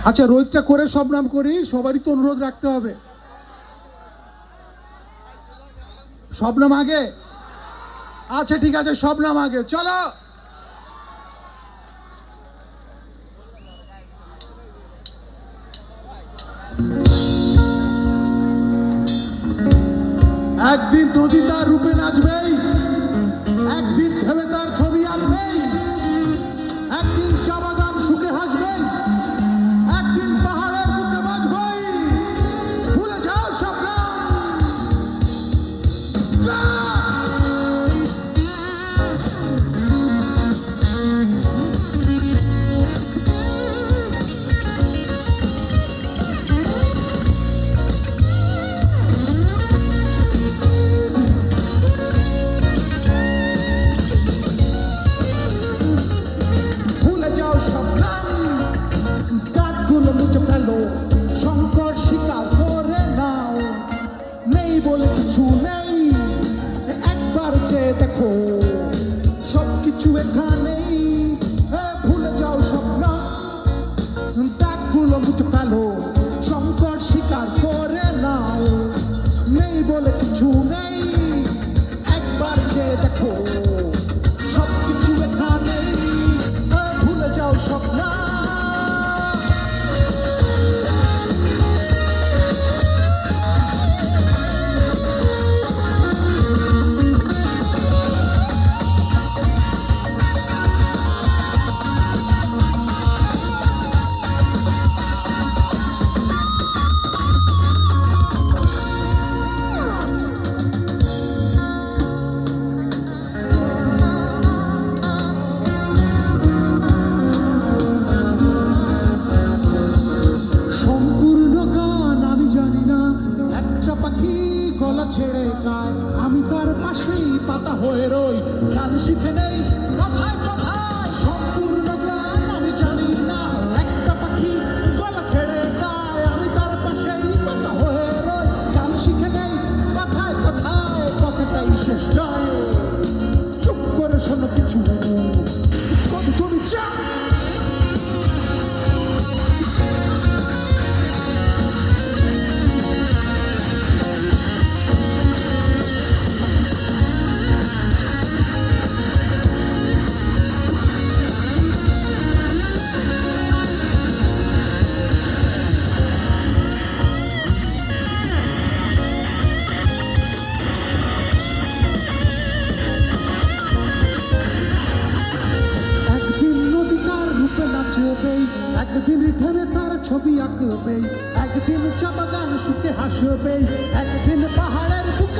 আচ্ছা, রোদটা করে সব নাম করি, সবারই তো অনুরোধ রাখতে হবে। সব নাম আগে? আচ্ছা ঠিক আছে, সব নাম আগে, চলো। একদিন নদী তার রূপে নাচবেই, একদিন ভেবে তার ছবি আঁকবেই, একদিন চা বাগান শুকে হাসবেই, একদিন পাহাড়ের বুকে বাজবেই। ভুলে যাও সব মুছে ফেলো, সংকট স্বীকার করে নাও, নেই বলে কিছু নেই, একবার চেয়ে দেখো সবকিছু এখানেই। ভুলে যাও স্বপ্ন, দাগগুলো মুছে ফেলো, সংকট স্বীকার করে নাও, নেই বলে কিছু নেই, একবার চেয়ে দেখো সবকিছু এখানেই। ভুলে যাও স্বপ্ন। গলা ছেড়ে গায়, আমি তার পাশেই পাতা হয়ে রই, গান শিখে নেই কথায় কথায় সম্পূর্ণ গান আমি জানি না। একটা পাখি গলা ছেড়ে গায়, আমি তার পাশেই পাতা হয়ে রই, গান শিখে নেই কথায় কথায়, কথাটাই শেষ নয়। চুপ করে শোনো কিছু, কবি কবি চা। একদিন রিঠেরে তার ছবি আঁকবে, একদিন চা বাগান শুকে হাসবে, একদিন পাহাড়ের বুকে